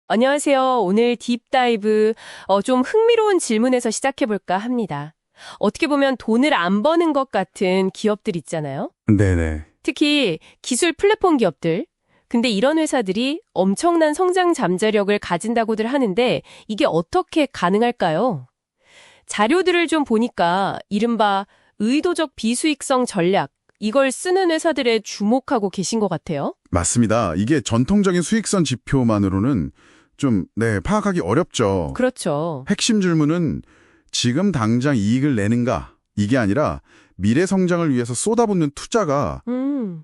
안녕하세요. 오늘 딥다이브, 좀 흥미로운 질문에서 시작해볼까 합니다. 어떻게 보면 돈을 안 버는 것 같은 기업들 있잖아요. 네네. 특히 기술 플랫폼 기업들. 근데 이런 회사들이 엄청난 성장 잠재력을 가진다고들 하는데 이게 어떻게 가능할까요? 자료들을 좀 보니까 이른바 의도적 비수익성 전략, 이걸 쓰는 회사들에 주목하고 계신 것 같아요. 맞습니다. 이게 전통적인 수익성 지표만으로는 파악하기 어렵죠. 그렇죠. 핵심 질문은 지금 당장 이익을 내는가? 이게 아니라 미래 성장을 위해서 쏟아붓는 투자가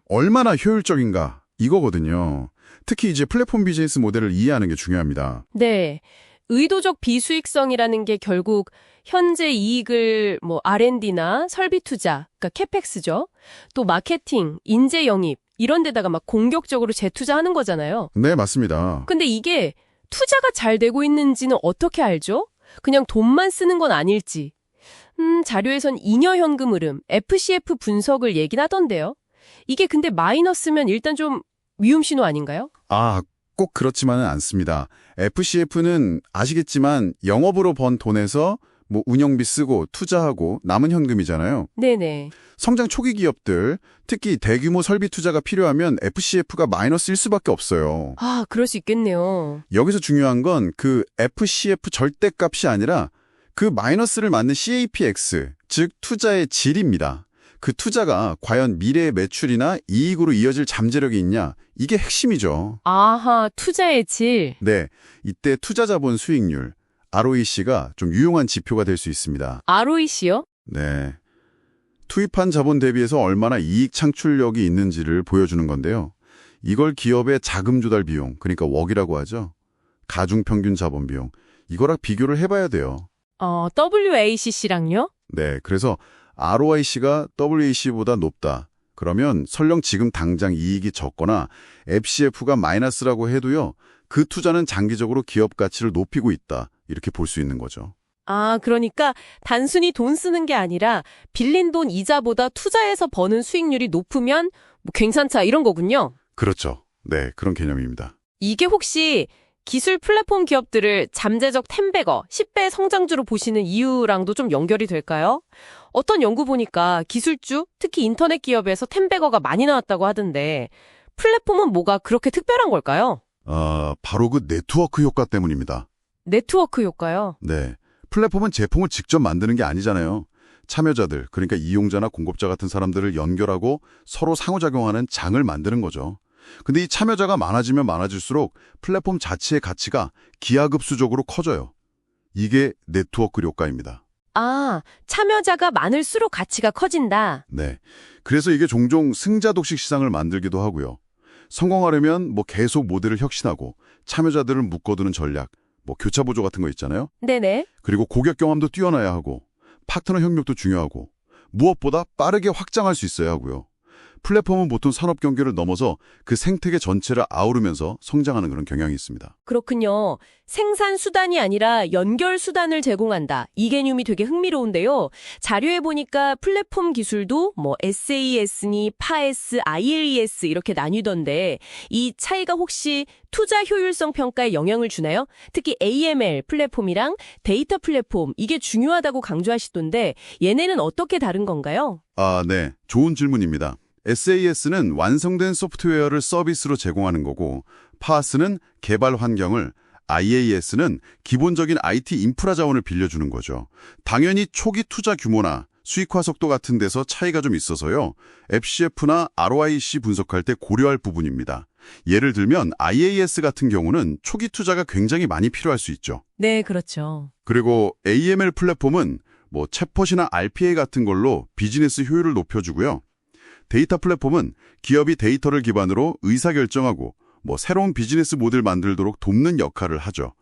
얼마나 효율적인가? 이거거든요. 특히 이제 플랫폼 비즈니스 모델을 이해하는 게 중요합니다. 네. 의도적 비수익성이라는 게 결국 현재 이익을 R&D나 설비 투자, 그러니까 캐펙스죠. 또 마케팅, 인재 영입 이런 데다가 막 공격적으로 재투자하는 거잖아요. 네, 맞습니다. 근데 이게 투자가 잘 되고 있는지는 어떻게 알죠? 그냥 돈만 쓰는 건 아닐지. 자료에선 잉여 현금 흐름, FCF 분석을 얘긴 하던데요. 이게 근데 마이너스면 일단 좀 위험 신호 아닌가요? 꼭 그렇지만은 않습니다. FCF는 아시겠지만 영업으로 번 돈에서 운영비 쓰고 투자하고 남은 현금이잖아요. 네네. 성장 초기 기업들, 특히 대규모 설비 투자가 필요하면 FCF가 마이너스일 수밖에 없어요. 그럴 수 있겠네요. 여기서 중요한 건 그 FCF 절대값이 아니라 그 마이너스를 맞는 CAPX, 즉 투자의 질입니다. 그 투자가 과연 미래의 매출이나 이익으로 이어질 잠재력이 있냐, 이게 핵심이죠. 아하, 투자의 질. 네, 이때 투자 자본 수익률, ROEC가 좀 유용한 지표가 될 수 있습니다. ROEC요? 네, 투입한 자본 대비해서 얼마나 이익 창출력이 있는지를 보여주는 건데요. 이걸 기업의 자금 조달 비용, 그러니까 웍이라고 하죠. 가중평균 자본 비용, 이거랑 비교를 해봐야 돼요. WACC랑요? 네, 그래서 ROIC가 WAC보다 높다. 그러면 설령 지금 당장 이익이 적거나 FCF가 마이너스라고 해도요. 그 투자는 장기적으로 기업 가치를 높이고 있다. 이렇게 볼 수 있는 거죠. 그러니까 단순히 돈 쓰는 게 아니라 빌린 돈 이자보다 투자해서 버는 수익률이 높으면 괜찮다 이런 거군요. 그렇죠. 네, 그런 개념입니다. 이게 혹시 기술 플랫폼 기업들을 잠재적 10배거, 10배 성장주로 보시는 이유랑도 좀 연결이 될까요? 어떤 연구 보니까 기술주, 특히 인터넷 기업에서 10배거가 많이 나왔다고 하던데 플랫폼은 뭐가 그렇게 특별한 걸까요? 바로 그 네트워크 효과 때문입니다. 네트워크 효과요? 네, 플랫폼은 제품을 직접 만드는 게 아니잖아요. 참여자들, 그러니까 이용자나 공급자 같은 사람들을 연결하고 서로 상호작용하는 장을 만드는 거죠. 근데 이 참여자가 많아지면 많아질수록 플랫폼 자체의 가치가 기하급수적으로 커져요. 이게 네트워크 효과입니다. 참여자가 많을수록 가치가 커진다. 네, 그래서 이게 종종 승자 독식 시장을 만들기도 하고요. 성공하려면 계속 모델을 혁신하고 참여자들을 묶어두는 전략, 교차 보조 같은 거 있잖아요. 네네. 그리고 고객 경험도 뛰어나야 하고 파트너 협력도 중요하고 무엇보다 빠르게 확장할 수 있어야 하고요. 플랫폼은 보통 산업 경계를 넘어서 그 생태계 전체를 아우르면서 성장하는 그런 경향이 있습니다. 그렇군요. 생산 수단이 아니라 연결 수단을 제공한다. 이 개념이 되게 흥미로운데요. 자료에 보니까 플랫폼 기술도 SaaS니 PaaS, IaaS 이렇게 나뉘던데 이 차이가 혹시 투자 효율성 평가에 영향을 주나요? 특히 AML 플랫폼이랑 데이터 플랫폼 이게 중요하다고 강조하시던데 얘네는 어떻게 다른 건가요? 네. 좋은 질문입니다. SaaS는 완성된 소프트웨어를 서비스로 제공하는 거고 PaaS는 개발 환경을, IaaS는 기본적인 IT 인프라 자원을 빌려주는 거죠. 당연히 초기 투자 규모나 수익화 속도 같은 데서 차이가 좀 있어서요. FCF나 ROIC 분석할 때 고려할 부분입니다. 예를 들면 IaaS 같은 경우는 초기 투자가 굉장히 많이 필요할 수 있죠. 네, 그렇죠. 그리고 AML 플랫폼은 챗봇이나 RPA 같은 걸로 비즈니스 효율을 높여주고요. 데이터 플랫폼은 기업이 데이터를 기반으로 의사결정하고 새로운 비즈니스 모델 만들도록 돕는 역할을 하죠.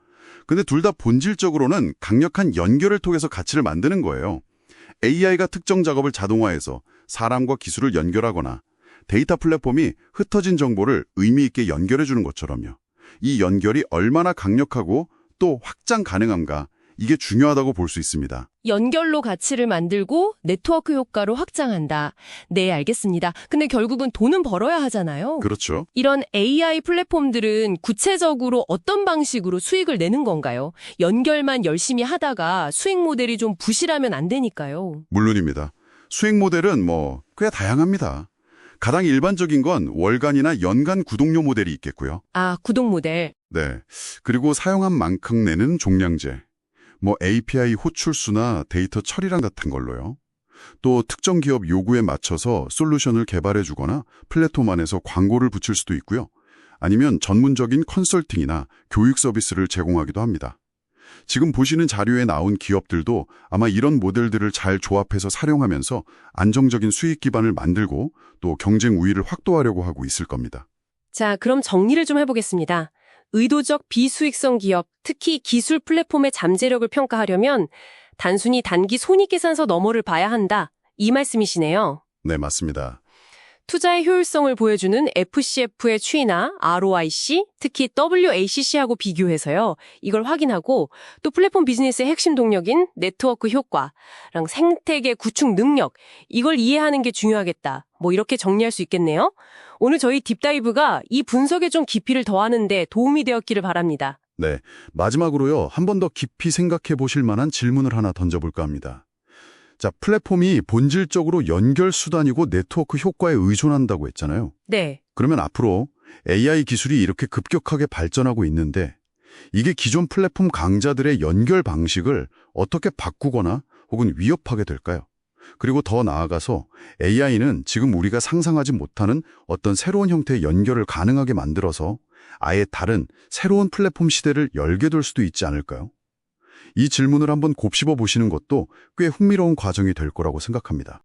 근데 둘 다 본질적으로는 강력한 연결을 통해서 가치를 만드는 거예요. AI가 특정 작업을 자동화해서 사람과 기술을 연결하거나 데이터 플랫폼이 흩어진 정보를 의미 있게 연결해 주는 것처럼요. 이 연결이 얼마나 강력하고 또 확장 가능한가, 이게 중요하다고 볼 수 있습니다. 연결로 가치를 만들고 네트워크 효과로 확장한다. 네, 알겠습니다. 근데 결국은 돈은 벌어야 하잖아요. 그렇죠. 이런 AI 플랫폼들은 구체적으로 어떤 방식으로 수익을 내는 건가요? 연결만 열심히 하다가 수익 모델이 좀 부실하면 안 되니까요. 물론입니다. 수익 모델은 꽤 다양합니다. 가장 일반적인 건 월간이나 연간 구독료 모델이 있겠고요. 아, 구독 모델. 네. 그리고 사용한 만큼 내는 종량제. API 호출수나 데이터 처리량 같은 걸로요. 또 특정 기업 요구에 맞춰서 솔루션을 개발해 주거나 플랫폼 안에서 광고를 붙일 수도 있고요. 아니면 전문적인 컨설팅이나 교육 서비스를 제공하기도 합니다. 지금 보시는 자료에 나온 기업들도 아마 이런 모델들을 잘 조합해서 활용하면서 안정적인 수익 기반을 만들고 또 경쟁 우위를 확보하려고 하고 있을 겁니다. 자, 그럼 정리를 좀 해보겠습니다. 의도적 비수익성 기업, 특히 기술 플랫폼의 잠재력을 평가하려면 단순히 단기 손익계산서 너머를 봐야 한다. 이 말씀이시네요. 네, 맞습니다. 투자의 효율성을 보여주는 FCF의 추이나 ROIC, 특히 WACC하고 비교해서요. 이걸 확인하고 또 플랫폼 비즈니스의 핵심 동력인 네트워크 효과랑 생태계 구축 능력, 이걸 이해하는 게 중요하겠다. 이렇게 정리할 수 있겠네요. 오늘 저희 딥다이브가 이 분석에 좀 깊이를 더하는 데 도움이 되었기를 바랍니다. 네, 마지막으로요. 한 번 더 깊이 생각해 보실 만한 질문을 하나 던져볼까 합니다. 자, 플랫폼이 본질적으로 연결 수단이고 네트워크 효과에 의존한다고 했잖아요. 네. 그러면 앞으로 AI 기술이 이렇게 급격하게 발전하고 있는데 이게 기존 플랫폼 강자들의 연결 방식을 어떻게 바꾸거나 혹은 위협하게 될까요? 그리고 더 나아가서 AI는 지금 우리가 상상하지 못하는 어떤 새로운 형태의 연결을 가능하게 만들어서 아예 다른 새로운 플랫폼 시대를 열게 될 수도 있지 않을까요? 이 질문을 한번 곱씹어 보시는 것도 꽤 흥미로운 과정이 될 거라고 생각합니다.